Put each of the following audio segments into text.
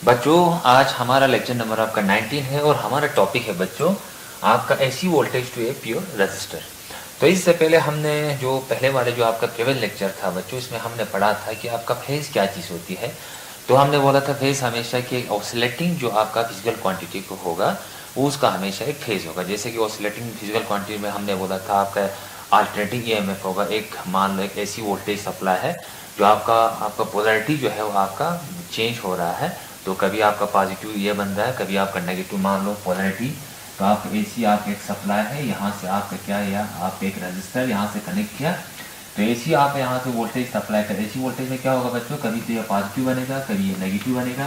बच्चों आज हमारा लेक्चर नंबर आपका 19 है और हमारा टॉपिक है बच्चों आपका AC voltage to a pure resistor. तो इससे पहले हमने जो पहले वाले जो आपका प्रीवियस लेक्चर था बच्चों, इसमें हमने पढ़ा था कि आपका फेज क्या चीज़ होती है। तो हमने बोला था फेज हमेशा कि ऑसिलेटिंग जो आपका फिजिकल क्वांटिटी को होगा वो उसका हमेशा एक फेज होगा। जैसे कि ऑसिलेटिंग फिजिकल क्वांटिटी में हमने बोला था आपका अल्टरनेटिंग ईएमएफ होगा। एक मान लो एक एसी वोल्टेज सप्लाई है जो आपका आपका पोलैरिटी जो है वो आपका चेंज हो रहा है। तो कभी आपका पॉजिटिव ये बन रहा है, कभी आपका नेगेटिव मान लो पोलैरिटी। तो आप एसी आप एक सप्लाई है, यहाँ से आपका क्या है, या आप एक रजिस्टर यहाँ से कनेक्ट किया। तो एसी आप यहाँ से वोल्टेज सप्लाई कर, एसी वोल्टेज में क्या होगा बच्चों, कभी तो ये पॉजिटिव बनेगा, कभी ये नेगेटिव बनेगा,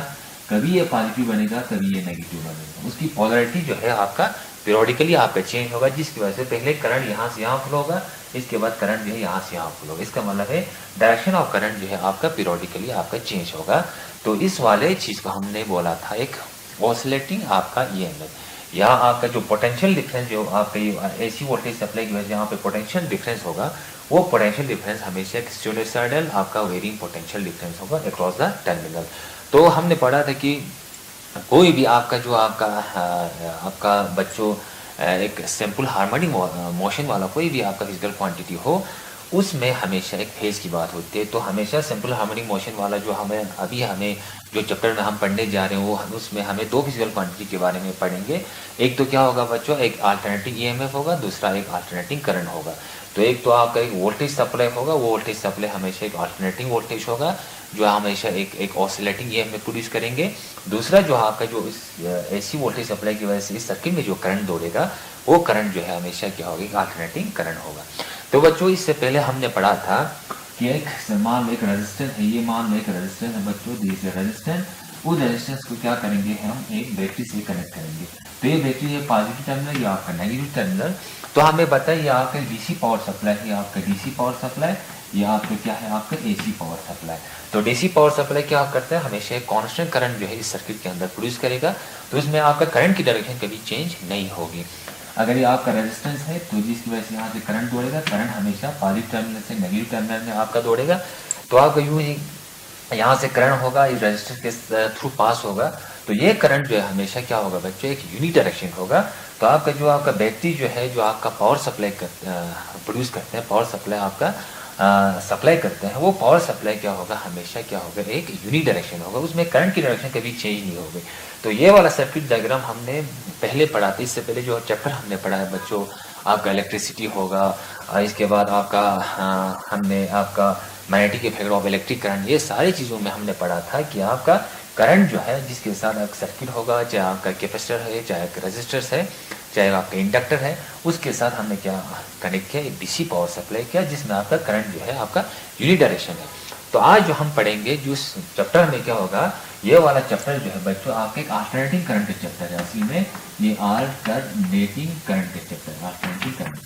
कभी ये पॉजिटिव बनेगा, कभी ये नेगेटिव बनेगा। उसकी पोलैरिटी जो है आपका पीरियोडिकली आपका चेंज होगा, जिसकी वजह से पहले करंट यहाँ से यहाँ फ्लो होगा, इसके बाद करंट जो है यहाँ से यहाँ फ्लो होगा। इसका मतलब है डायरेक्शन ऑफ करंट जो है आपका पीरियोडिकली आपका चेंज होगा। तो इस वाले चीज को हमने बोला था एक ऑसिलेटिंग आपका ईएमएफ। यहाँ आपका जो पोटेंशियल डिफरेंस जो आपका एसी वोल्टेज सप्लाई की वजह से यहाँ पे पोटेंशियल डिफरेंस होगा, वो पोटेंशियल डिफरेंस हमेशा एक साइनोसॉइडल आपका वेरिंग पोटेंशियल डिफरेंस होगा अक्रॉस द टर्मिनल। तो हमने पढ़ा था कि कोई भी आपका जो आपका बच्चों एक सिंपल हार्मोनिक मोशन वाला कोई भी आपका फिजिकल क्वांटिटी हो, उसमें हमेशा एक फेज की बात होती है। तो हमेशा सिंपल हार्मोनिक मोशन वाला जो हमें जो चैप्टर में हम पढ़ने जा रहे हैं वो उसमें हमें दो फिजिकल क्वांटिटी के बारे में पढ़ेंगे। एक तो क्या होगा बच्चों, एक अल्टरनेटिंग ईएमएफ होगा, दूसरा एक अल्टरनेटिंग करंट होगा। तो एक तो आपका एक वोल्टेज सप्लाई होगा, वो वोल्टेज सप्लाई हमेशा एक अल्टरनेटिंग वोल्टेज होगा जो हमेशा एक ऑसिलेटिंग ईएमएफ प्रोड्यूस करेंगे। दूसरा जो आपका जो इस एसी वोल्टेज सप्लाई की वजह से इस सर्किट में जो करंट दौड़ेगा वो करंट जो है हमेशा क्या होगा, अल्टरनेटिंग करंट होगा। तो बच्चों इससे पहले हमने पढ़ा था कि एक मान लो एक रेजिस्टेंस है, ये मान लो एक रेजिस्टेंस है बच्चों, दिस रेजिस्टेंस। उस रेजिस्टेंस को क्या करेंगे, हम एक बैटरी से कनेक्ट करेंगे। तो ये बैटरी है पॉजिटिव टर्मिनल या आपका नेगेटिव टर्मिनल। तो हमें बताइए आपका डीसी पावर सप्लाई है, आपका डीसी पावर सप्लाई या आपका क्या है, आपका एसी पावर सप्लाई। तो डीसी पावर सप्लाई क्या करता है, हमेशा एक कांस्टेंट करंट जो है इस सर्किट के अंदर प्रोड्यूस करेगा। तो इसमें आपका करंट की डायरेक्शन कभी चेंज नहीं होगी। अगर ये आपका रेजिस्टेंस है तो जिसकी वजह से यहाँ से करंट दौड़ेगा, करंट हमेशा पॉजिटिव टर्मिनल से नेगेटिव टर्मिनल में आपका दौड़ेगा। तो आपका यूं ही यहाँ से करंट होगा, इस रेजिस्टर के थ्रू पास होगा। तो ये करंट जो है हमेशा क्या होगा बच्चों, एक यूनिट डायरेक्शन होगा। तो आपका जो आपका बैटरी जो है जो आपका पावर सप्लाई प्रोड्यूस करते हैं, पावर सप्लाई आपका सप्लाई करते हैं, वो पावर सप्लाई क्या होगा, हमेशा क्या होगा, एक यूनिक डायरेक्शन होगा, उसमें करंट की डायरेक्शन कभी चेंज नहीं होगी। तो ये वाला सर्किट डायग्राम हमने पहले पढ़ा था। इससे पहले जो चैप्टर हमने पढ़ा है बच्चों आपका इलेक्ट्रिसिटी होगा, इसके बाद आपका हमने आपका magnetic effect of electric current, ये सारी चीज़ों में हमने पढ़ा था कि आपका करंट जो है जिसके साथ एक सर्किट होगा, चाहे आपका कैपेसिटर है, चाहे रेजिस्टर्स है, चाहे आपका इंडक्टर है, उसके साथ हमने क्या कनेक्ट किया, एक डीसी पावर सप्लाई किया जिसमें आपका करंट जो है आपका यूनिट डायरेक्शन है। तो आज जो हम पढ़ेंगे जो चैप्टर में क्या होगा, ये वाला चैप्टर जो है बच्चों आपके एक अल्टरनेटिंग करंट के चैप्टर है। असल में ये अल्टरनेटिंग करंट के चैप्टर, अल्टरनेटिंग करंट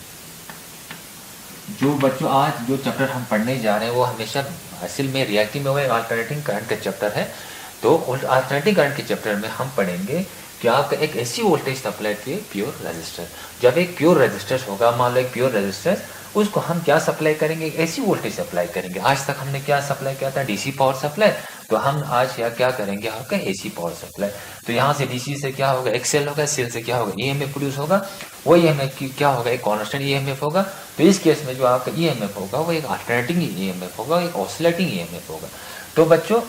जो बच्चों आज जो चैप्टर हम पढ़ने जा रहे हैं वो हमेशा असल में रिएक्टिव में हुए अल्टरनेटिंग करंट का चैप्टर है। तो अल्टरनेटिंग करंट के चैप्टर में हम पढ़ेंगे कि आपका एक ऐसी वोल्टेज सप्लाई की प्योर रेजिस्टर। जब एक प्योर रेजिस्टर होगा, मान लो एक प्योर रेजिस्टर, उसको हम क्या सप्लाई करेंगे, ऐसी वोल्टेज सप्लाई करेंगे। आज तक हमने क्या सप्लाई किया था, डीसी पावर सप्लाई। तो हम आज क्या करेंगे, आपका एसी पावर सप्लाई। तो यहाँ से डीसी से क्या होगा, एक सेल होगा, सेल से क्या होगा, ईएमएफ प्रोड्यूस होगा। वो ईएमएफ की क्या होगा, एक कांस्टेंट ईएमएफ होगा। तो इस केस में जो आपका ईएमएफ होगा वो एक अल्टरनेटिंग ईएमएफ होगा, एक ऑसिलेटिंग ईएमएफ होगा। तो बच्चों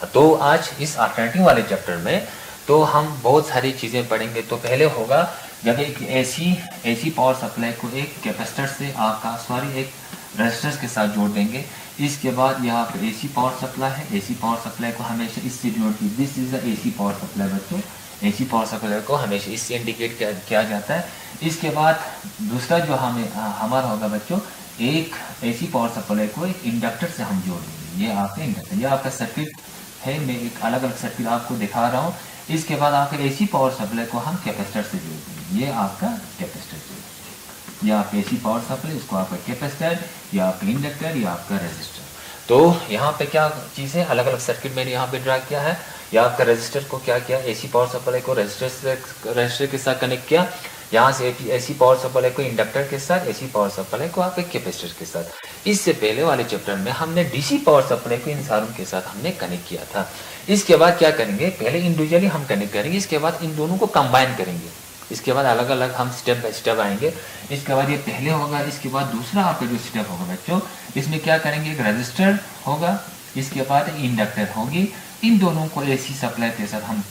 तो आज इस अल्टरनेटिंग वाले चैप्टर में तो हम बहुत सारी चीजें पढ़ेंगे। तो पहले होगा जब एक एसी पावर सप्लाई को एक कैपेसिटर से एक रेजिस्टर के साथ जोड़ देंगे। इसके बाद यहाँ पे एसी पावर सप्लाई है, एसी पावर सप्लाई को हमेशा इससे डिनोट की, this is the AC power supply बच्चों। एसी पावर सप्लाई को हमेशा इससे इंडिकेट किया जाता है। इसके बाद दूसरा जो हमारा होगा बच्चों, एक एसी पावर सप्लाई को एक इंडक्टर से हम जोड़ देंगे। ये आपका इंडक्टर, ये आपका सर्किट है, मैं एक अलग अलग सर्किट आपको दिखा रहा हूँ। इसके बाद आपका एसी पावर सप्लाई को हम कैपेसिटर से जोड़ देंगे। ये आपका कैपेसिटर से, या आपका एसी पावर सप्लाई, इसको आपका कैपेसिटर, या आपका इंडक्टर, या आपका रेजिस्टर। तो यहाँ पे क्या चीज़ है, अलग अलग सर्किट मैंने यहाँ पे ड्रा किया है। या आपका रेजिस्टर को क्या किया, एसी पावर सप्लाई को रेजिस्टर के साथ कनेक्ट किया। यहाँ से एसी पावर सप्लाई को इंडक्टर के साथ, एसी पावर सप्लाई को आपके कैपेसिटर के साथ। इससे पहले वाले चैप्टर में हमने डीसी पावर सप्लाई को इन सारों के साथ हमने कनेक्ट किया था। इसके बाद क्या करेंगे, पहले इंडिविजुअली हम कनेक्ट करेंगे, इसके बाद इन दोनों को कंबाइन करेंगे, इसके बाद अलग अलग हम स्टेप बाय स्टेप आएंगे। इसके बाद ये पहले होगा, इसके बाद दूसरा आपका जो स्टेप होगा बच्चों, इसमें क्या करेंगे, एक रजिस्टर होगा, इसके बाद इंडक्टर होगी, इन दोनों को एसी सप्लाई के साथ हम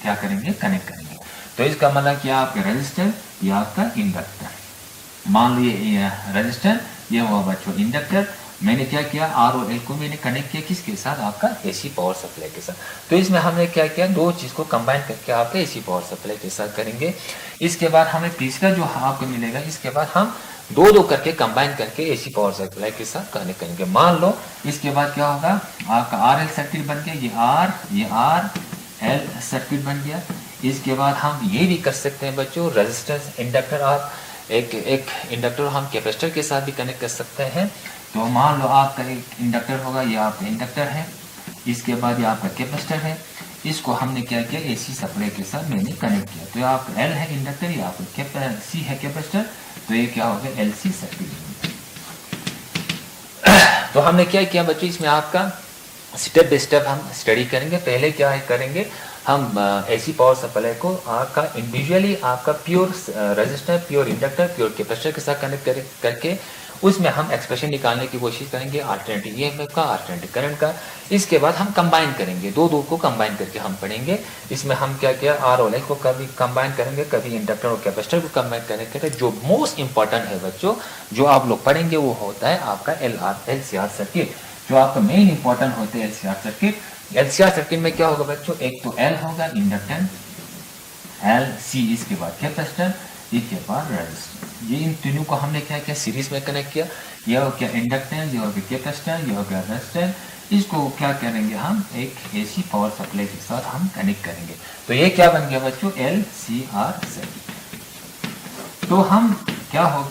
क्या करेंगे, कनेक्ट करेंगे। तो इसका मतलब क्या, आपका रजिस्टर या आपका इंडक्टर। मान लो ये रजिस्टर, ये हुआ बच्चों इंडक्टर। मैंने क्या किया, आर और एल को मैंने कनेक्ट किया किसके साथ, आपका एसी पावर सप्लाई के साथ। तो इसमें हमने क्या किया, दो चीज को कंबाइन करके आपका एसी पावर सप्लाई के साथ करेंगे। इसके बाद हमें तीसरा जो आपको मिलेगा, इसके बाद हम दो दो करके कंबाइन करके एसी पावर सप्लाई के साथ कनेक्ट करेंगे। मान लो इसके बाद क्या होगा, आपका आर एल सर्किट बन गया, ये आर एल सर्किट बन गया। इसके बाद हम ये भी कर सकते हैं बच्चों, रेजिस्टेंस इंडक्टर, आप एक इंडक्टर हम कैपेसिटर के साथ भी कनेक्ट कर सकते हैं। तो मान लो आपका एक इंडक्टर होगा, ये आपका इंडक्टर है, इसके बाद ये आपका कैपेसिटर है, इसको हमने क्या किया, एसी सप्लाई के साथ मैंने कनेक्ट किया। तो ये आपका एल है इंडक्टर, ये आपका सी है कैपेसिटर, तो ये क्या होगा, एलसी सर्किट। तो हमने क्या किया बच्चों, इसमें आपका स्टेप बाय स्टेप हम स्टडी करेंगे। पहले क्या करेंगे, हम एसी पावर सप्लाई को आपका इंडिविजुअली आपका pure resistor, pure inductor, pure capacitor के साथ कनेक्ट करके उसमें हम एक्सप्रेशन निकालने की कोशिश करेंगे, अल्टरनेटिव ईएमएफ का, अल्टरनेटिव करंट का। इसके बाद हम कंबाइन करेंगे, दो को कंबाइन करके हम पढ़ेंगे। इसमें हम क्या किया, आर और एल को कभी कंबाइन करेंगे, कभी इंडक्टर और कैपेसिटर को कंबाइन करेंगे। जो मोस्ट इंपॉर्टेंट है बच्चों, जो आप लोग पढ़ेंगे वो होता है आपका एलसीआर सर्किट, जो आपका मेन इंपॉर्टेंट होता है एलसीआर सर्किट। एलसीआर सर्किट में क्या होगा बच्चों, एक तो एल होगा इंडक्टेंस, एल सी, इसके बाद कैपेसिटर, इसके बाद रेजिस्टेंस। ये इन तीनों को हमने क्या किया, सीरीज में कनेक्ट किया। ये हो गया इंडक्टेंस, ये हो गया कैपेसिटर, ये हो गया रेजिस्टेंस। इसको क्या करेंगे, हम एक एसी पावर सप्लाई के साथ हम कनेक्ट करेंगे। तो ये क्या बन गया बच्चों, एलसीआर सर्किट। तो हम क्या हो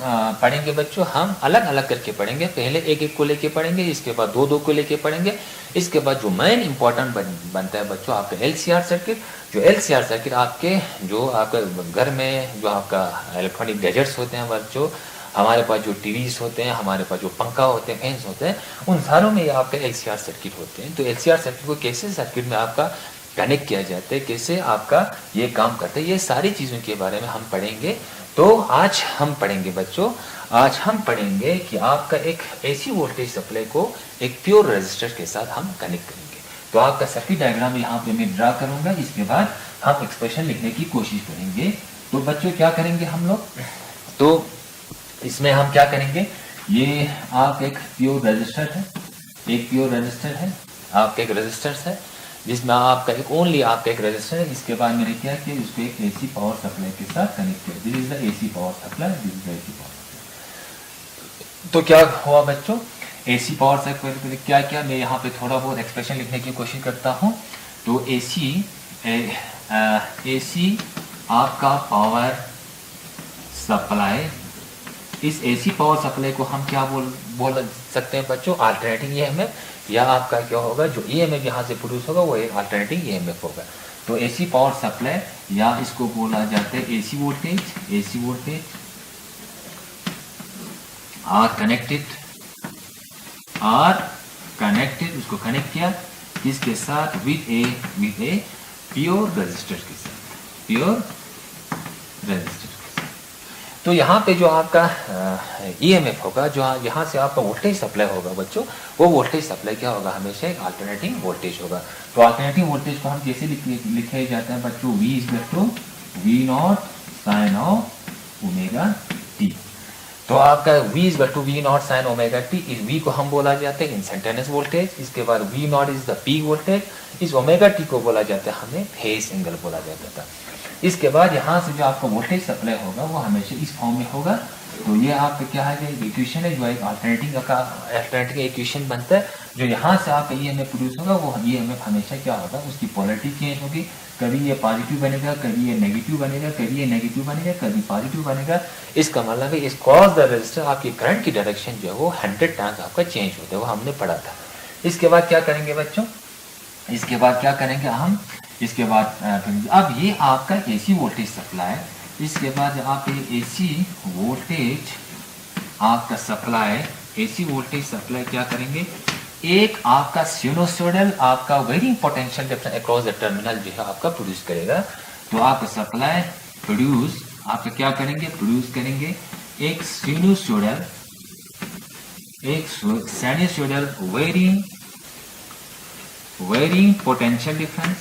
पढ़ेंगे बच्चों, हम अलग अलग करके पढ़ेंगे। पहले एक एक को लेके पढ़ेंगे, इसके बाद दो दो को लेके पढ़ेंगे। इसके बाद जो मेन इंपॉर्टेंट बनता है बच्चों आपका एलसीआर सर्किट। जो एलसीआर सर्किट आपके जो आपका घर में जो आपका इलेक्ट्रॉनिक गैजेट्स होते हैं बच्चों, हमारे पास जो टीवीज होते हैं, हमारे पास जो पंखा होते हैं, फैंस होते हैं, उन सारों में ये आपके एलसीआर सर्किट होते हैं। तो एलसीआर सर्किट को कैसे सर्किट में आपका कनेक्ट किया जाता है, कैसे आपका ये काम करता है, ये सारी चीज़ों के बारे में हम पढ़ेंगे। तो आज हम पढ़ेंगे बच्चों, आज हम पढ़ेंगे कि आपका एक एसी वोल्टेज सप्लाई को एक प्योर रेजिस्टर के साथ हम कनेक्ट करेंगे। तो आपका सर्किट डायग्राम यहाँ पे मैं ड्रा करूंगा, इसके बाद हम एक्सप्रेशन लिखने की कोशिश करेंगे। तो बच्चों क्या करेंगे हम लोग, तो इसमें हम क्या करेंगे, ये आप एक प्योर रेजिस्टर है, एक प्योर रेजिस्टर है, आपका एक रेजिस्टर है जिसमें आपका एक ओनली आपका एक रेजिस्टर है। इसके बाद मैंने क्या किया, इसको एक एसी पावर सप्लाई के साथ कनेक्ट किया। This is the AC power supply, this is the AC power supply. तो क्या हुआ बच्चों, एसी पावर सप्लाई क्या किया, मैं यहाँ पे थोड़ा बहुत एक्सप्रेशन लिखने की कोशिश करता हूँ। तो एसी आपका पावर सप्लाई, इस एसी पावर सप्लाई को हम क्या बोल सकते हैं बच्चों, अल्टरनेटिंग ईएमएफ, या आपका क्या होगा, जो ईएमएफ यहाँ से प्रोड्यूस होगा वो एक अल्टरनेटिंग ईएमएफ होगा। तो एसी पावर सप्लाई, या इसको बोला जाता है AC voltage, AC voltage are connected, उसको कनेक्ट किया किसके साथ, विद ए प्योर रेजिस्टर के साथ, प्योर रेजिस्टर। तो यहाँ पे जो आपका ईएमएफ होगा, जो यहाँ से आपका वोल्टेज सप्लाई होगा बच्चों, वो वोल्टेज सप्लाई क्या होगा, हमेशा एक अल्टरनेटिंग वोल्टेज होगा। तो अल्टरनेटिंग वोल्टेज को हम कैसे लिखे जाते हैं बच्चों, V = V0 sin of omega t। तो आपका V = V0 sin omega t, इस V को हम बोला जाता है इंस्टेंटेनियस वोल्टेज। इसके बाद V0 is the peak voltage, इस ओमेगा t को बोला जाता है हमें फेज एंगल बोला जाता था। इसके बाद यहाँ से जो आपका वोल्टेज सप्लाई होगा वो हमेशा इस फॉर्म में होगा। तो ये आपका क्या है, इक्वेशन है, जो एक अल्टरनेटिंग इक्वेशन बनता है। जो यहाँ से आपका ईएमएफ प्रोड्यूस होगा, वो ईएमएफ हमेशा क्या होगा, उसकी पोलैरिटी चेंज होगी। कभी ये पॉजिटिव बनेगा, कभी ये नेगेटिव बनेगा, कभी ये नेगेटिव बनेगा, कभी पॉजिटिव बनेगा। इसका मतलब है इस क्रॉस द रेजिस्टर आपकी करंट की डायरेक्शन जो है वो 100 टाइम्स आपका चेंज होता है, वो हमने पढ़ा था। इसके बाद क्या करेंगे बच्चों, इसके बाद क्या करेंगे हम, इसके बाद अब ये आपका एसी वोल्टेज सप्लाई, इसके बाद आप एसी वोल्टेज आपका सप्लाई, एसी वोल्टेज सप्लाई क्या करेंगे, एक आपका सिनुसॉइडल आपका varying potential difference across the terminal जो है आपका प्रोड्यूस करेगा। तो आपका सप्लाई प्रोड्यूस आपका क्या करेंगे, प्रोड्यूस करेंगे एक sinusoidal varying potential difference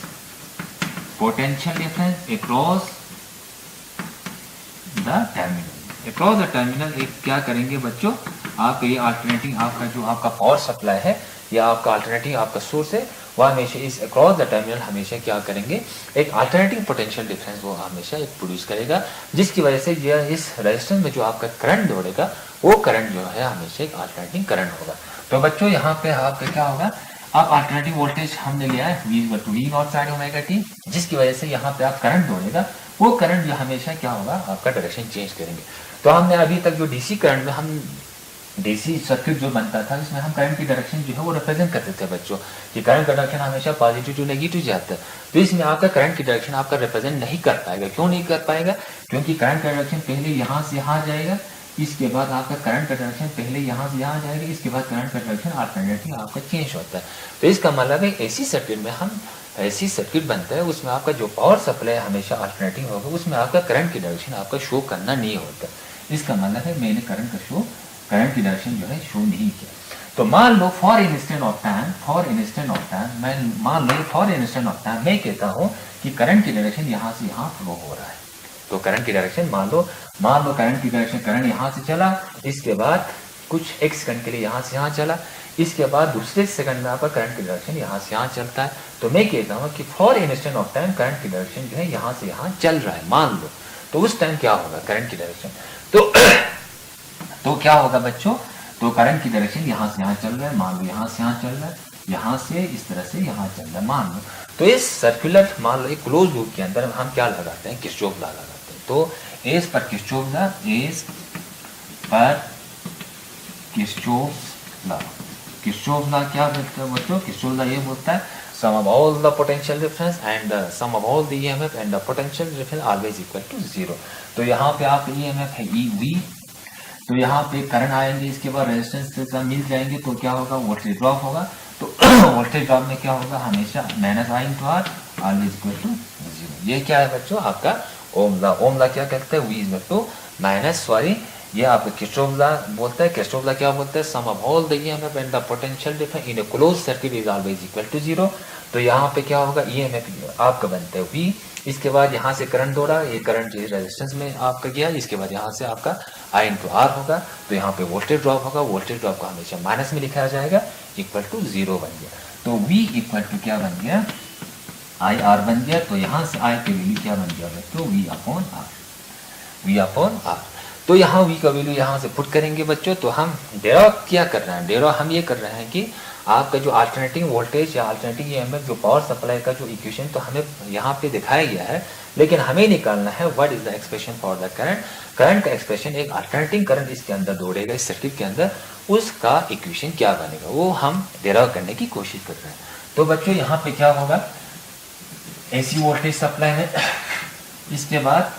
across the terminal एक क्या करेंगे बच्चों, आप ये अल्टरनेटिंग आपका जो आपका पावर सप्लाई है या आपका अल्टरनेटिंग आपका सोर्स है वो हमेशा इस अक्रॉस द टर्मिनल हमेशा क्या करेंगे, एक अल्टरनेटिंग पोटेंशियल डिफरेंस वो हमेशा एक प्रोड्यूस करेगा, जिसकी वजह से ये इस रेजिस्टेंस में जो आपका करंट दौड़ेगा वो करंट जो है हमेशा एक अल्टरनेटिंग करंट होगा। तो बच्चों यहाँ पे आपका क्या होगा, आप अल्टरनेटिंग वोल्टेज हमने लिया है V0 sin ओमेगा t, जिसकी वजह से यहाँ पे आप करंट दौड़ेगा, वो करंट जो हमेशा क्या होगा आपका डायरेक्शन चेंज करेंगे। तो हमने अभी तक जो डीसी करंट में हम डीसी सर्किट जो बनता था इसमें हम करंट की डायरेक्शन जो है वो रिप्रेजेंट करते थे बच्चों, कि करंट का डायरेक्शन हमेशा पॉजिटिव टू नेगेटिव जाता है। तो इसमें आपका करंट की डायरेक्शन आपका रिप्रेजेंट नहीं कर पाएगा। क्यों नहीं कर पाएगा, क्योंकि करंट का डायरेक्शन पहले यहाँ से यहाँ जाएगा, इसके बाद आपका करंट का डायरेक्शन पहले यहाँ से यहाँ जाएगा, इसके बाद करंट का डायरेक्शन अल्टरनेटिव आपका चेंज होता है। तो इसका मतलब है एसी सर्किट में हम ऐसी सर्किट बनता है उसमें आपका जो पावर सप्लाई हमेशा अल्टरनेटिव होगा, उसमें आपका करंट की डायरेक्शन आपका शो करना नहीं होता। इसका मतलब है मैंने करंट की डायरेक्शन जो है शो नहीं किया। तो मान लो फॉर इंस्टेंट ऑफ टाइम मैं कहता हूँ कि करंट की डायरेक्शन यहाँ से यहाँ फ्लो हो रहा है। तो करंट की डायरेक्शन मान लो करंट की डायरेक्शन, करंट यहाँ से चला, इसके बाद कुछ एक सेकंड के लिए यहाँ से यहाँ चला, इसके बाद दूसरे सेकंड में आपका करंट की डायरेक्शन यहाँ से यहाँ चलता है। तो मैं कहता हूँ कि for instant of time current की डायरेक्शन जो है यहाँ से यहाँ चल रहा है मान लो, तो उस टाइम क्या होगा करंट की डायरेक्शन, तो क्या होगा बच्चों, तो करंट की डायरेक्शन यहाँ से यहाँ चल रहा है, मान लो यहाँ से यहाँ चल रहा है, यहाँ से इस तरह से यहाँ चल रहा है मान लो। तो इस सर्कुलर मान लो एक क्लोज लूप के अंदर हम क्या लगाते हैं, किरचॉफ लॉ लगाते हैं। तो एज पर किरचॉफ लॉ क्या बोलता है बच्चों, किरचॉफ लॉ ये बोलता है sum of all the potential difference and sum of all the EMF and the potential difference always equal to 0। तो यहाँ पे आप EMF है EV, तो यहाँ पे करंट आएंगे, इसके बाद रेजिस्टेंस के साथ मिल जाएंगे, तो क्या होगा वोल्टेज ड्रॉप होगा। तो वोल्टेज ड्रॉप में क्या होगा हमेशा -I into R always equal to 0। ये क्या है बच्चों आपका ओम लॉ क्या कहता है, V is equal to ये आपका किरचॉफ लॉ बोलता है। किरचॉफ लॉ क्या बोलता है, sum of all the EMF and the potential difference in a closed circuit is always equal to 0। तो यहाँ पे क्या होगा EMF आपका बनता है V, इसके बाद यहाँ से करंट दौड़ा, ये करंट जो रेजिस्टेंस में आपका गया, इसके बाद यहाँ से आपका I into R होगा, तो यहाँ पे वोल्टेज ड्रॉप होगा, वोल्टेज ड्रॉप को हमेशा माइनस में लिखा जाएगा, इक्वल टू 0 बन गया। तो V इक्वल टू क्या बन गया IR बन गया। तो यहाँ से I की वैल्यू क्या बन गया बच्चों, V अपॉन R। तो यहाँ V का वैल्यू यहाँ से पुट करेंगे बच्चों। तो हम डेरा क्या कर रहे हैं, डेरा हम ये कर रहे हैं कि आपका जो अल्टरनेटिंग वोल्टेज या अल्टरनेटिंग EMF जो पावर सप्लाई का जो इक्वेशन तो हमें यहाँ पे दिखाया गया है, लेकिन हमें निकालना है what is the expression for the current. Current का एक्सप्रेशन एक अल्टरनेटिंग करंट इसके अंदर दौड़ेगा इस सर्किट के अंदर, उसका इक्वेशन क्या बनेगा वो हम डेराव करने की कोशिश कर रहे हैं। तो बच्चों यहाँ पे क्या होगा, एसी वोल्टेज सप्लाई में इसके बाद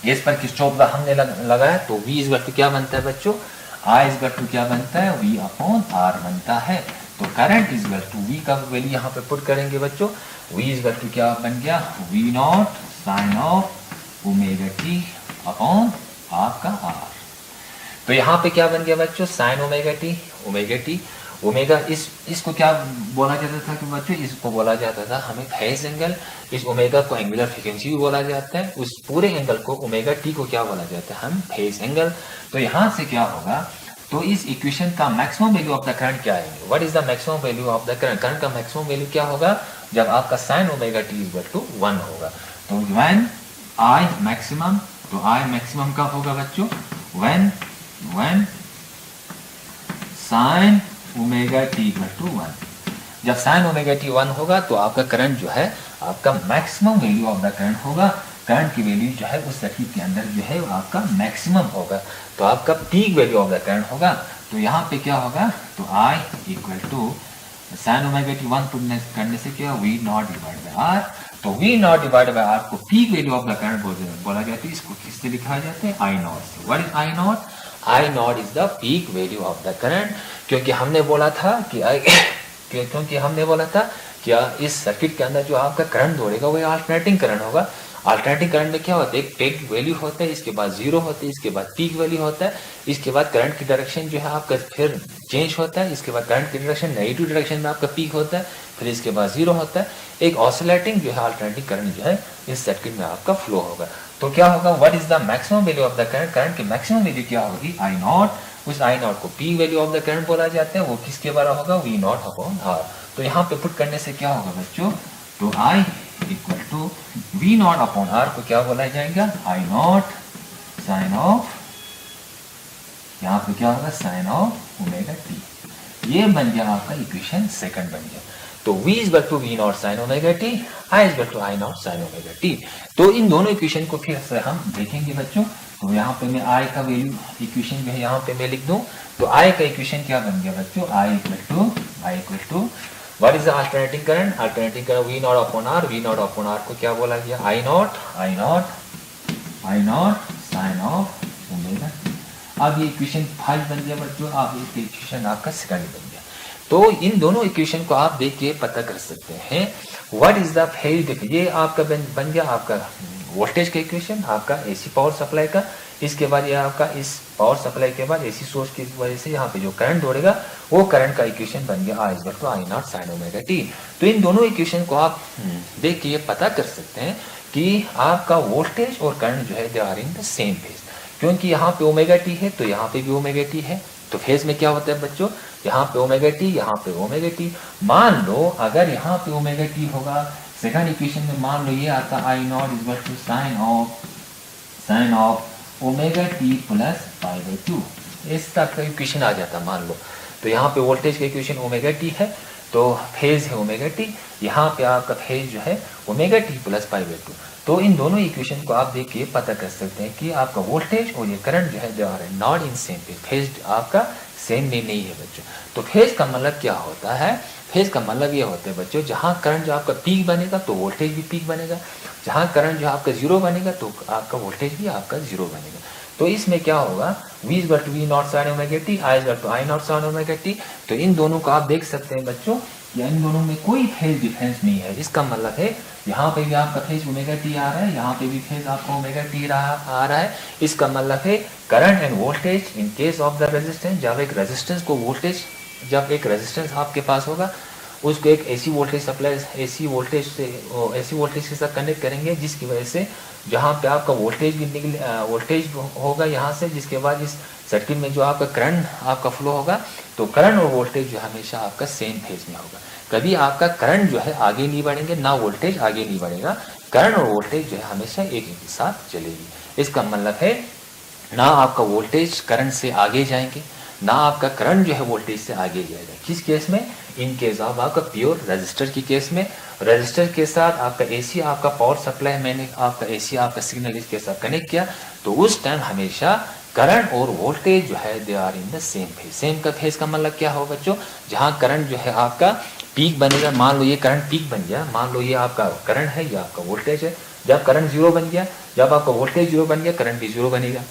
इस पर किरचॉफ लॉ हमने लगाया, तो V इज इक्वल टू क्या बनता है बच्चों, I इज इक्वल टू क्या बनता है, V अपॉन R बनता है। तो current is equal to V का वैल्यू यहाँ पे पुट करेंगे बच्चों, V इज इक्वल टू क्या बन गया, V0 sine of omega t upon आपका R। तो यहाँ पे क्या बन गया बच्चों, साइन ओमेगा t ओमेगा इसको क्या बोला जाता था कि बच्चों, इसको बोला जाता था हमें फेज एंगल, इस ओमेगा को एंगुलर फ्रीक्वेंसी भी बोला जाता है, उस पूरे एंगल को ओमेगा टी को क्या बोला जाता है हम फेज एंगल। तो यहाँ से क्या होगा, तो इस इक्वेशन का maximum value of the current क्या आएंगे, what is the maximum value of the current. Current का मैक्सिमम वैल्यू क्या होगा, जब आपका sine omega t equal to 1 होगा। तो व्हेन I मैक्सिमम, तो I मैक्सिमम का होगा बच्चों when sine omega t equal to 1। जब साइन ओमेगा टी 1 होगा तो आपका करंट जो है आपका maximum value of the current होगा, करंट की वैल्यू जो है उस सर्किट के अंदर जो है आपका मैक्सिमम होगा, तो आपका peak value of the current होगा। तो यहाँ पे क्या होगा, तो I equal to sine omega t 1 put करने से क्या V0 डिवाइड बाय R, तो V naught divide by R को peak value of the current बोला जाता है। इसको किससे लिखा जाता है? आई नॉट से। What is I naught? I naught is the peak value of the current, क्योंकि हमने बोला था कि क्या इस सर्किट के अंदर जो आपका करंट दौड़ेगा वो अल्टरनेटिंग करंट होगा। अल्टरनेटिंग करंट में क्या होता है? एक पीक वैल्यू होता है, इसके बाद जीरो होता है, इसके बाद पीक वैल्यू होता है, इसके बाद करंट की डायरेक्शन जो है आपका फिर चेंज होता है, इसके बाद करंट की डायरेक्शन नेगेटिव डायरेक्शन में आपका पीक होता है, फिर इसके बाद जीरो होता है। एक ऑसिलेटिंग जो है अल्टरनेटिंग करंट जो है इस सर्किट में आपका फ्लो होगा। तो क्या होगा? What is the maximum value of the current? Current की मैक्सिमम वैल्यू क्या होगी? I naught. उस आई नॉट को peak value of the current बोला जाता है। वो किसके बराबर होगा? V naught upon R. तो यहाँ पे पुट करने से क्या होगा बच्चों? तो I equal to V naught upon R को क्या बोला जाएगा? आई नॉट साइन ऑफ, यहाँ पे क्या होगा? Sine of omega t. ये बन गया आपका इक्वेशन सेकंड बन गया। तो v is equal to V naught sine omega t, I is equal to I naught sine omega t. तो इन दोनों इक्वेशन को फिर से हम देखेंगे बच्चों। तो यहाँ पे मैं आई का वैल्यू इक्वेशन जो है यहाँ पे मैं लिख दूं। तो आई का इक्वेशन क्या बन गया बच्चों? I equal to what is the alternating current? Alternating current V naught upon R. V naught upon R को क्या बोला गया? I naught sine of omega t. अब ये इक्वेशन 5 बन गया बच्चों। अब ये इक्वेशन आपका सेकंड बन गया। तो इन दोनों इक्वेशन को आप देख के पता कर सकते हैं what is the phase difference. ये आपका बन गया आपका वोल्टेज का इक्वेशन, आपका एसी पावर सप्लाई का। इसके बाद ये आपका इस पावर सप्लाई के बाद एसी सोर्स की वजह से यहाँ पे जो करंट दौड़ेगा वो करंट का इक्वेशन बन गया I is equal to I naught sine omega t. तो इन दोनों इक्वेशन को आप देख के ये पता कर सकते हैं कि आपका वोल्टेज और करंट जो है they are in the same phase. क्योंकि यहाँ पे ओमेगा टी है तो यहाँ पे भी ओमेगा टी है। तो फेज में क्या होता है बच्चों? यहाँ पे ओमेगा टी, यहाँ पे ओमेगा टी। मान लो अगर यहाँ पे ओमेगा टी होगा, सेकंड इक्वेशन में मान लो ये आता I naught is equal to sine of omega t plus pi by two. इस तक का इक्वेशन आ जाता मान लो। तो यहाँ पे वोल्टेज का इक्वेशन ओमेगा टी है, तो फेज है ओमेगा टी। यहाँ पे आपका फेज जो है omega t plus pi by to. तो इन दोनों इक्वेशन को आप देख के पता कर सकते हैं कि आपका वोल्टेज और ये करंट जो है they are not in same phase. Phase आपका सेम में नहीं है बच्चों। तो फेज का मतलब क्या होता है? फेज का मतलब ये होता है बच्चों, जहां करंट जो आपका पीक बनेगा तो वोल्टेज भी पीक बनेगा, जहां करंट जो आपका जीरो बनेगा तो आपका वोल्टेज भी आपका जीरो बनेगा। तो इसमें क्या होगा? v is equal to V naught sine omega t, I is equal to I naught sine omega t. तो इन दोनों को आप देख सकते हैं बच्चों, या इन दोनों में कोई फेज डिफरेंस नहीं है। इसका मतलब है यहाँ पे भी आपका फेज ओमेगा टी आ रहा है, यहाँ पे भी फेज आपका ओमेगा टी आ रहा है। इसका मतलब है current and voltage in case of the resistance, जब एक रेजिस्टेंस को वोल्टेज, जब एक रेजिस्टेंस आपके पास होगा उसको एक AC voltage supply AC voltage के साथ कनेक्ट करेंगे, जिसकी वजह से जहाँ पे आपका वोल्टेज भी वोल्टेज होगा यहाँ से, जिसके बाद इस सर्किट में जो आपका करंट आपका फ्लो होगा, तो करंट और वोल्टेज जो हमेशा आपका सेम फेज में होगा। कभी आपका करंट जो है आगे नहीं बढ़ेंगे, ना वोल्टेज आगे नहीं बढ़ेगा। करंट और वोल्टेज जो है हमेशा एक ही साथ चलेगी। इसका मतलब है ना आपका वोल्टेज करंट से आगे जाएंगे, ना आपका करंट जो है वोल्टेज से आगे जाएगा। किस केस में? इन केस ऑफ आपका प्योर रेजिस्टर की केस में। रेजिस्टर के साथ आपका एसी आपका पावर सप्लाई, मैंने आपका एसी आपका सिग्नल इसके साथ कनेक्ट किया, तो उस टाइम हमेशा करंट और वोल्टेज जो है they are in the same phase. Same का फेज का मतलब क्या हो बच्चों? जहां करंट जो है आपका पीक बनेगा, मान लो ये करंट पीक बन गया, मान लो ये आपका करंट है, ये आपका वोल्टेज है। जब करंट जीरो बन गया, जब आपका वोल्टेज जीरो बन गया, करंट भी जीरो बनेगा।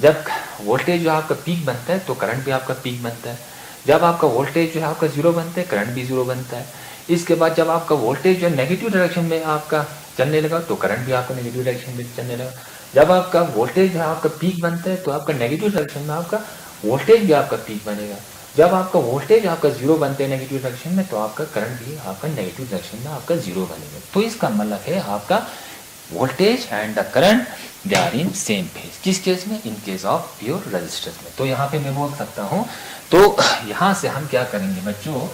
जब वोल्टेज जो आपका पीक बनता है तो करंट भी आपका पीक बनता है। जब आपका वोल्टेज जो है आपका जीरो बनता है, करंट भी जीरो बनता है। इसके बाद जब आपका वोल्टेज जो नेगेटिव डायरेक्शन में आपका चलने लगा तो करंट भी आपका नेगेटिव डायरेक्शन में चलने लगा। जब आपका वोल्टेज जो है आपका पीक बनता है तो आपका नेगेटिव डायरेक्शन में आपका वोल्टेज भी आपका पीक बनेगा। जब आपका वोल्टेज आपका जीरो बनते हैं नेगेटिव डायरेक्शन में, तो आपका करंट भी आपका नेगेटिव डायरेक्शन में आपका जीरो बनेगा। तो इसका मतलब है आपका voltage and the current they are in same phase. किस केस में? In case of pure resistance में। तो यहाँ पे मैं बोल सकता हूँ, तो यहाँ से हम क्या करेंगे बच्चों,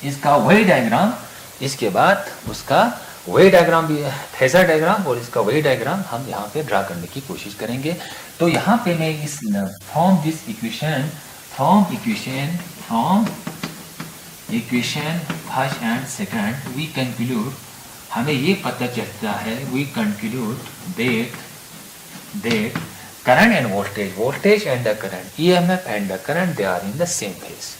इसका वे डायग्राम, इसके बाद उसका वे डायग्राम भी, फेजर डायग्राम और इसका वे डायग्राम हम यहाँ पे ड्रा करने की कोशिश करेंगे। तो यहाँ पे मैं इस from this equation first and second we conclude, हमें ये पता चलता है, we conclude that current and voltage and the current, EMF and the current they are in the same phase.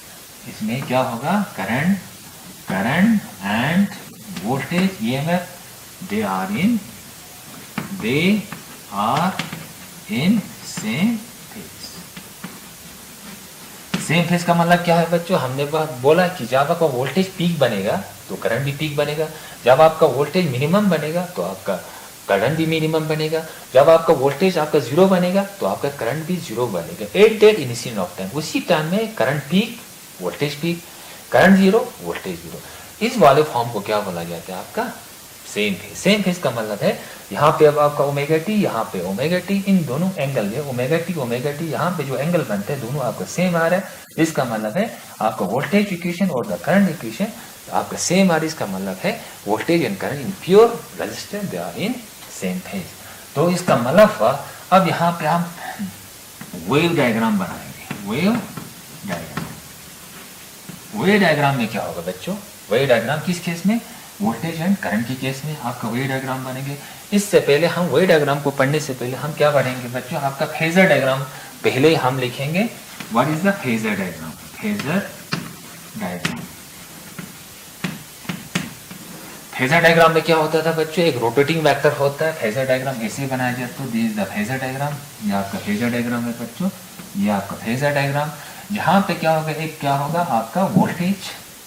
इसमें क्या होगा? Current and voltage EMF, they are in same phase. Same phase का मतलब क्या है बच्चों, हमने बोला कि जब आपका वोल्टेज पीक बनेगा तो करंट भी पीक बनेगा, जब आपका वोल्टेज मिनिमम बनेगा तो आपका करंट भी मिनिमम बनेगा, जब आपका वोल्टेज आपका जीरो बनेगा तो आपका करंट भी जीरो बनेगा at that initial of time. उसी टाइम में current peak, voltage peak, current zero, voltage zero. इस वाले फॉर्म को क्या बोला जाता है आपका सेम फेज। सेम फेज का मतलब है यहाँ पे अब आपका ओमेगा टी, यहाँ पे ओमेगा टी, इन दोनों एंगल में ओमेगा टी यहाँ पे जो एंगल बनते हैं दोनों आपका सेम आ रहा है। इसका मतलब है आपका वोल्टेज इक्वेशन और द करंट इक्वेशन आपका सेम आ रहा है। इसका मतलब है voltage and current in pure resistance they are in same phase. तो इसका मतलब अब यहाँ पे हम वेव डायग्राम बनाएंगे। वेव डायग्राम में क्या होगा बच्चों, वेव डायग्राम किस केस में, वोल्टेज एंड करंट के केस में आपका वेव डायग्राम बनेंगे। इससे पहले हम वेव डायग्राम को पढ़ने से पहले हम क्या पढ़ेंगे बच्चों, आपका फेजर डायग्राम पहले हम लिखेंगे। What is the phasor diagram. Phasor diagram में क्या होता था बच्चों, एक रोटेटिंग वेक्टर होता है। फेजर डायग्राम ऐसे बनाया जाता है, this is the phasor diagram. ये आपका फेजर डायग्राम है बच्चों, ये आपका फेजर डायग्राम। जहां पे क्या होगा, एक क्या होगा आपका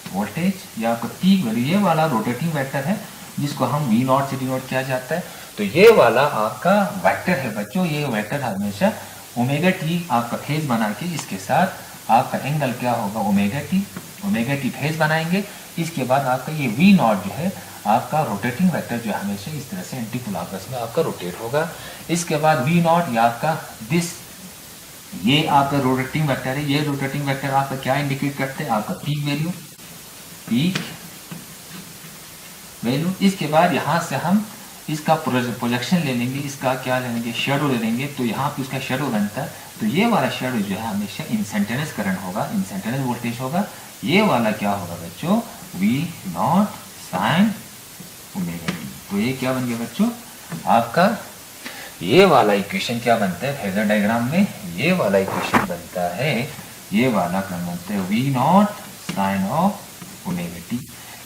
वोल्टेज या आपका पीक वैल्यू, ये वाला रोटेटिंग वेक्टर है जिसको हम V नॉट से डिनोट किया जाता है। तो ये वाला आपका वेक्टर है बच्चों, ये वेक्टर हमेशा ओमेगा टी आपका फेज बना के इसके साथ आपका एंगल क्या होगा ओमेगा टी फेज बनाएंगे। इसके बाद आपका ये V नॉट जो है आपका रोटेटिंग वेक्टर जो हमेशा इस तरह से एंटीक्लॉकवाइज में आपका रोटेट होगा। इसके बाद V नॉट या आपका ये आपका रोटेटिंग वेक्टर है। ये रोटेटिंग वेक्टर आपका क्या इंडिकेट करते हैं, आपका पीक वैल्यू। इसके बाद यहां से हम इसका प्रोजेक्शन ले लेंगे, इसका क्या ले लेंगे, शेडो ले लेंगे। तो यहाँ पे उसका शेडो बनता है। तो ये वाला शेडो जो है हमेशा इंस्टेंटेनियस करंट होगा, इंस्टेंटेनियस वोल्टेज होगा। ये वाला क्या होगा बच्चों, V naught sine omega t. तो ये क्या बन गया बच्चों आपका, ये वाला इक्वेशन क्या बनता है फेजर डायग्राम में, ये वाला इक्वेशन बनता है, ये वाला क्या बनता है V naught sine of omega t.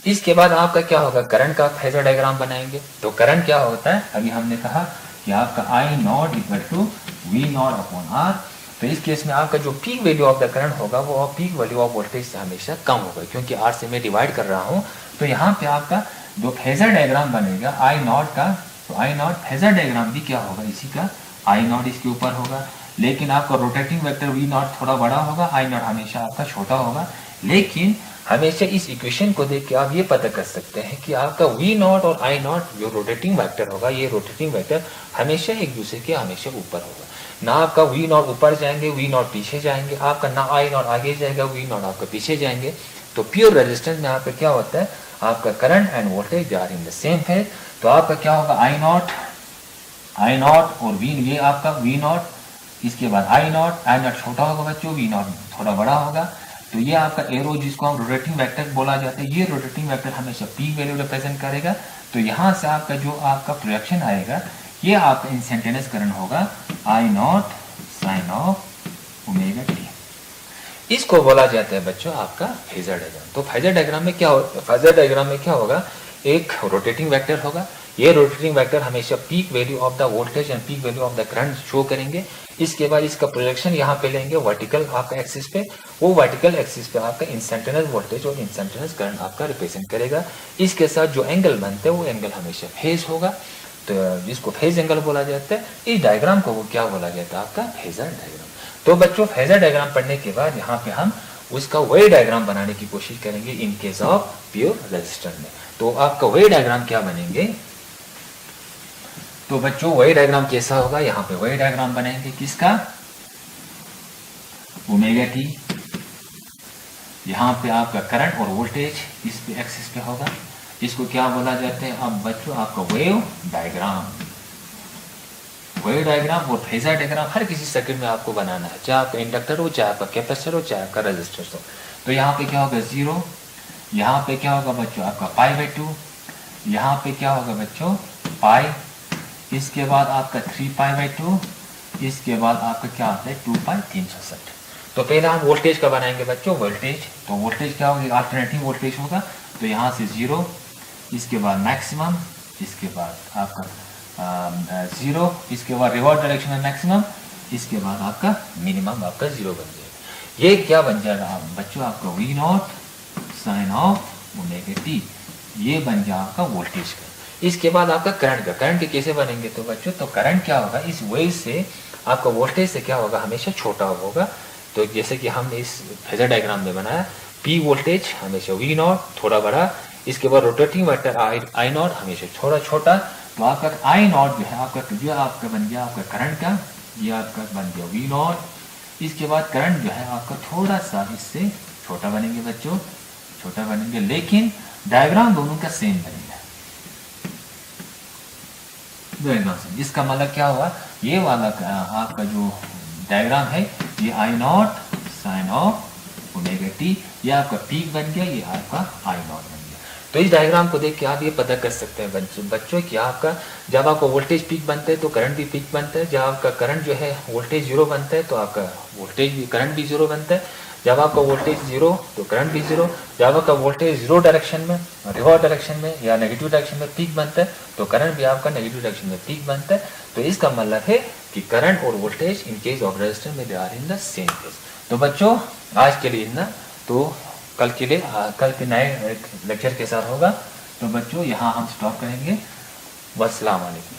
इसके बाद आपका क्या होगा, करंट का फेजर डायग्राम बनाएंगे। तो करंट क्या होता है, अभी हमने कहा कि आपका I naught equal to V naught upon R। तो इस केस में आपका जो peak value of the current होगा वो पीक वैल्यू ऑफ वोल्टेज से हमेशा कम होगा, क्योंकि R से मैं डिवाइड कर रहा हूँ। तो यहाँ पे आपका जो फेजर डायग्राम बनेगा I नॉट का, तो I नॉट फेजर डायग्राम भी क्या होगा, इसी का I नॉट इसके ऊपर होगा। लेकिन आपका रोटेटिंग वेक्टर V नॉट थोड़ा बड़ा होगा, I नॉट हमेशा आपका छोटा होगा। लेकिन हमेशा इस इक्वेशन को देख के आप ये पता कर सकते हैं कि आपका V नॉट और I नॉट जो रोटेटिंग वेक्टर होगा, ये रोटेटिंग वेक्टर हमेशा एक दूसरे के हमेशा ऊपर होगा। ना आपका V नॉट ऊपर जाएंगे, V नॉट पीछे जाएंगे, आपका ना I नॉट आगे जाएगा, V नॉट आपका पीछे जाएंगे। तो प्योर रेजिस्टेंस में आपका क्या होता है, आपका current and voltage they are in the same phase. तो आपका क्या होगा I नॉट और V, ये आपका V नॉट, इसके बाद I नॉट छोटा होगा बच्चों, V नॉट थोड़ा बड़ा होगा। तो ये आपका एरो जिसको हम रोटेटिंग वेक्टर बोला जाता है, ये रोटेटिंग वेक्टर हमेशा पीक वैल्यू रिप्रेजेंट करेगा। तो यहाँ से आपका जो आपका प्रोजेक्शन आएगा, ये आपका इंस्टेंटेनियस करंट होगा I naught sine of omega t. इसको बोला जाता है बच्चों आपका फेजर डायग्राम। तो फेजर डायग्राम में क्या होगा, एक रोटेटिंग वेक्टर होगा। ये रोटेटिंग वेक्टर हमेशा peak value of the voltage and peak value of the current show करेंगे। इसके बाद इसका प्रोजेक्शन यहाँ पे लेंगे वर्टिकल आपका एक्सिस पे, वो वर्टिकल एक्सिस पे आपका इंस्टेंटेनियस वोल्टेज और इंस्टेंटेनियस करंट आपका रिप्रेजेंट करेगा। इसके साथ जो एंगल बनते हैं वो एंगल हमेशा फेज होगा, तो जिसको फेज एंगल बोला जाता है। इस डायग्राम को वो क्या बोला जाता है, आपका फेजर डायग्राम। तो बच्चों फेजर डायग्राम पढ़ने के बाद यहाँ पे हम उसका वेव डायग्राम बनाने की कोशिश करेंगे in case of pure resistor में। तो आपका वेव डायग्राम क्या बनेंगे, तो बच्चों वेव डायग्राम कैसा होगा, यहाँ पे वेव डायग्राम बनेंगे किसका, ओमेगा टी। यहाँ पे आपका करंट और वोल्टेज इस पे एक्सिस पे होगा। इसको क्या बोला जाता है अब बच्चों, आपका वेव डायग्राम और फेजर डायग्राम हर किसी सर्किट में आपको बनाना है, चाहे आपका इंडक्टर हो, चाहे आपका कैपेसिटर हो, चाहे आपका रेजिस्टर हो। तो यहाँ पे क्या होगा 0, यहाँ पे क्या होगा बच्चों आपका π/2, यहाँ पे क्या होगा बच्चों पाई, इसके बाद आपका 3π/2, इसके बाद आपका क्या आता है 2π 360। तो पहले हम वोल्टेज का बनाएंगे बच्चों, वोल्टेज। तो वोल्टेज क्या होगा, अल्टरनेटिंग वोल्टेज होगा। तो यहाँ से 0, इसके बाद मैक्सिमम, इसके बाद आपका 0, इसके बाद रिवर्स डायरेक्शन में मैक्सिमम, इसके बाद आपका मिनिमम आपका 0 बन जाएगा। ये क्या बन जाएगा बच्चों आपका V naught sine of omega t, ये बन गया आपका वोल्टेज का। इसके बाद आपका करंट का, करंट के कैसे बनेंगे तो बच्चों, तो करंट क्या होगा, इस वेव से आपका वोल्टेज से क्या होगा, हमेशा छोटा होगा। तो जैसे कि हमने इस फेजर डायग्राम में बनाया, पी वोल्टेज हमेशा वी नॉट थोड़ा बड़ा, इसके बाद रोटेटिंग वेक्टर आई नॉट हमेशा थोड़ा छोटा। तो आपका आई नॉट जो है आपका बन गया आपका करंट का, ये आपका बन गया वी नॉट। इसके बाद करंट जो है आपका थोड़ा सा इससे छोटा बनेंगे बच्चों, छोटा बनेंगे, लेकिन डायग्राम दोनों का सेम बनेगा। इसका मतलब क्या हुआ, ये वाला आपका जो डायग्राम है, ये I naught sine of omega t, ये आपका पीक बन गया, ये आपका आई नॉट बन गया। तो इस डायग्राम को देख के आप ये पता कर सकते हैं बच्चों कि आपका जब आपका वोल्टेज पीक बनता है तो करंट भी पीक बनता है, जब आपका करंट जो है वोल्टेज 0 बनता है तो आपका वोल्टेज भी करंट भी 0 बनता है, जब आपका वोल्टेज 0 तो करंट भी 0, जब आपका वोल्टेज 0 डायरेक्शन में, रिवर्स डायरेक्शन में या नेगेटिव डायरेक्शन में पीक बनता है तो करंट भी आपका नेगेटिव डायरेक्शन में पीक बनता है। तो इसका मतलब है कि करंट और voltage in case of resistor में they are in the same phase. तो बच्चों आज के लिए इतना, तो कल के नए लेक्चर के साथ होगा। तो बच्चों यहाँ हम स्टॉप करेंगे। वस्सलाम वालेकुम।